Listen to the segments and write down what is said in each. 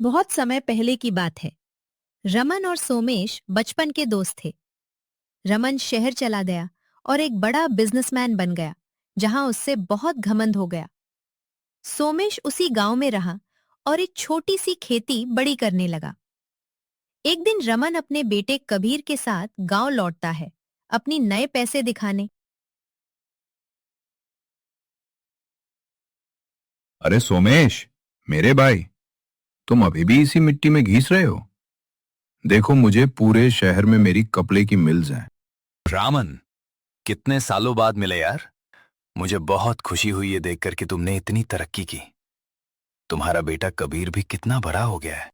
बहुत समय पहले की बात है। रमन और सोमेश बचपन के दोस्त थे। रमन शहर चला गया और एक बड़ा बिजनेसमैन बन गया, जहां उससे बहुत घमंड हो गया। सोमेश उसी गांव में रहा और एक छोटी सी खेती बड़ी करने लगा। एक दिन रमन अपने बेटे कबीर के साथ गांव लौटता है, अपनी नए पैसे दिखाने। अरे सोमेश, मेरे भाई, तुम अभी भी इसी मिट्टी में घिस रहे हो? देखो, मुझे पूरे शहर में मेरी कपड़े की मिल्स हैं। रामन, कितने सालों बाद मिले यार। मुझे बहुत खुशी हुई ये देखकर कि तुमने इतनी तरक्की की। तुम्हारा बेटा कबीर भी कितना बड़ा हो गया है।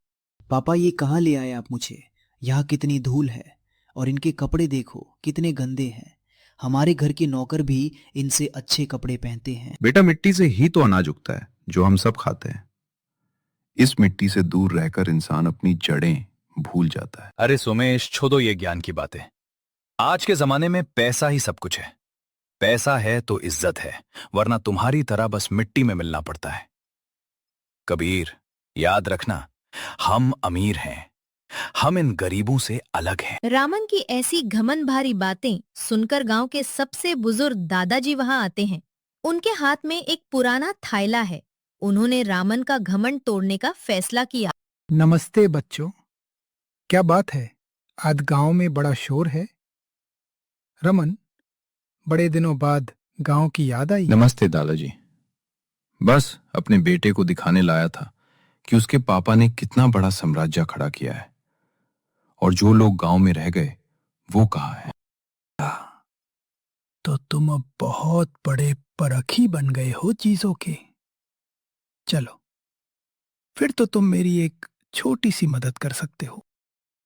पापा ये कहाँ ले आए आप मुझे? यहाँ कितनी धूल है और इनके कपड़े देखो कितने गंदे हैं। हमारे घर के नौकर भी इनसे अच्छे कपड़े पहनते हैं। बेटा, मिट्टी से ही तो अनाज उगता है जो हम सब खाते हैं। इस मिट्टी से दूर रहकर इंसान अपनी जड़ें भूल जाता है। अरे सोमेश, छोड़ो ये ज्ञान की बातें। आज के जमाने में पैसा ही सब कुछ है। पैसा है तो इज्जत है, वरना तुम्हारी तरह बस मिट्टी में मिलना पड़ता है। कबीर, याद रखना, हम अमीर हैं, हम इन गरीबों से अलग हैं। रामन की ऐसी घमंड भारी बातें सुनकर गांव के सबसे बुजुर्ग दादाजी वहां आते हैं। उनके हाथ में एक पुराना थैला है। उन्होंने रामन का घमंड तोड़ने का फैसला किया। नमस्ते बच्चों, क्या बात है? आज गांव में बड़ा शोर है। रमन, बड़े दिनों बाद गांव की याद आई। नमस्ते दादाजी। बस अपने बेटे को दिखाने लाया था कि उसके पापा ने कितना बड़ा साम्राज्य खड़ा किया है, और जो लोग गांव में रह गए वो कहाँ हैं। तो तुम अब बहुत बड़े परखी बन गए हो चीजों के। चलो, फिर तो तुम मेरी एक छोटी सी मदद कर सकते हो।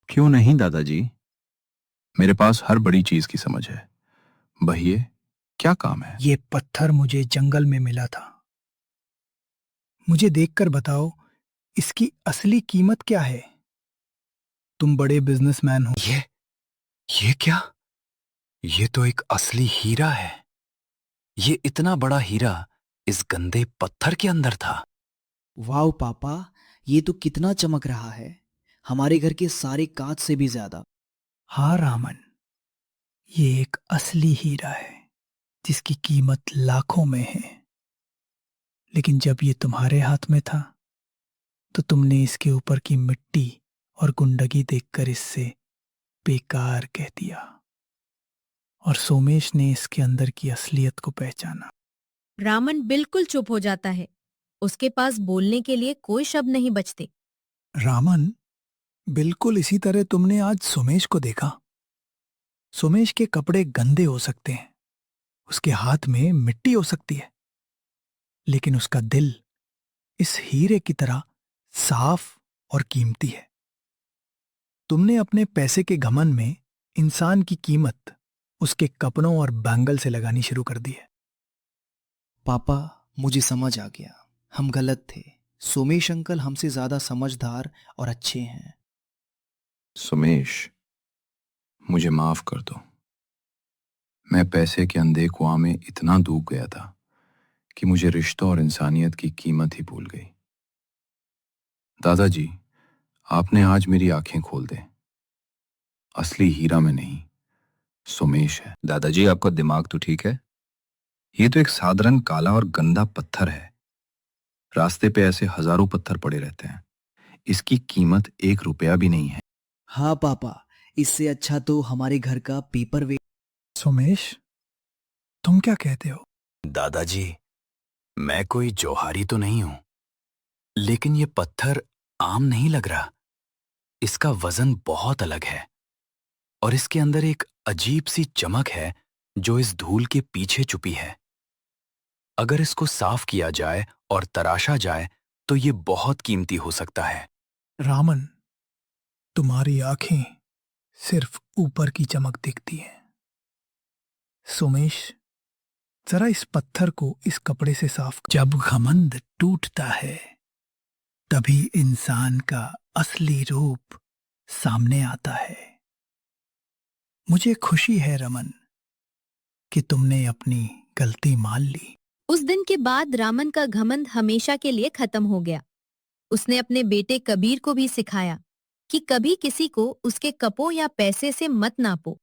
क्यों नहीं दादाजी, मेरे पास हर बड़ी चीज की समझ है। बहिए, क्या काम है? ये पत्थर मुझे जंगल में मिला था। मुझे देखकर बताओ, इसकी असली कीमत क्या है? तुम बड़े बिजनेसमैन हो। ये क्या? ये तो एक असली हीरा है। ये इतना बड़ा हीरा इस गंदे पत्थर के अंदर था। वाह पापा, ये तो कितना चमक रहा है, हमारे घर के सारे कांच से भी ज्यादा। हाँ रामन, ये एक असली हीरा है जिसकी कीमत लाखों में है। लेकिन जब ये तुम्हारे हाथ में था तो तुमने इसके ऊपर की मिट्टी और गुंडगी देखकर इससे बेकार कह दिया, और सोमेश ने इसके अंदर की असलियत को पहचाना। रामन बिल्कुल चुप हो जाता है। उसके पास बोलने के लिए कोई शब्द नहीं बचते। रामन, बिल्कुल इसी तरह तुमने आज सोमेश को देखा। सोमेश के कपड़े गंदे हो सकते हैं, उसके हाथ में मिट्टी हो सकती है, लेकिन उसका दिल इस हीरे की तरह साफ और कीमती है। तुमने अपने पैसे के घमंड में इंसान की कीमत उसके कपड़ों और बैंगल से लगानी शुरू कर दी है। पापा, मुझे समझ आ गया, हम गलत थे। सोमेश अंकल हमसे ज्यादा समझदार और अच्छे हैं। सुमेश, मुझे माफ कर दो। मैं पैसे के अंधे कुआं में इतना डूब गया था कि मुझे रिश्तों और इंसानियत की कीमत ही भूल गई। दादाजी, आपने आज मेरी आंखें खोल दे। असली हीरा में नहीं, सुमेश है। दादाजी, आपका दिमाग तो ठीक है? ये तो एक साधारण काला और गंदा पत्थर है। रास्ते पे ऐसे हजारों पत्थर पड़े रहते हैं। इसकी कीमत 1 रुपया भी नहीं है। हाँ पापा, इससे अच्छा तो हमारे घर का पेपर वे। सोमेश, तुम क्या कहते हो? दादाजी, मैं कोई जोहारी तो नहीं हूं, लेकिन ये पत्थर आम नहीं लग रहा। इसका वजन बहुत अलग है और इसके अंदर एक अजीब सी चमक है जो इस धूल के पीछे छुपी है। अगर इसको साफ किया जाए और तराशा जाए तो ये बहुत कीमती हो सकता है। रामन, तुम्हारी आंखें सिर्फ ऊपर की चमक दिखती हैं। सोमेश, जरा इस पत्थर को इस कपड़े से साफ। जब घमंड टूटता है तभी इंसान का असली रूप सामने आता है। मुझे खुशी है रमन कि तुमने अपनी गलती मान ली। उस दिन के बाद रामन का घमंड हमेशा के लिए खत्म हो गया। उसने अपने बेटे कबीर को भी सिखाया कि कभी किसी को उसके कपों या पैसे से मत नापो।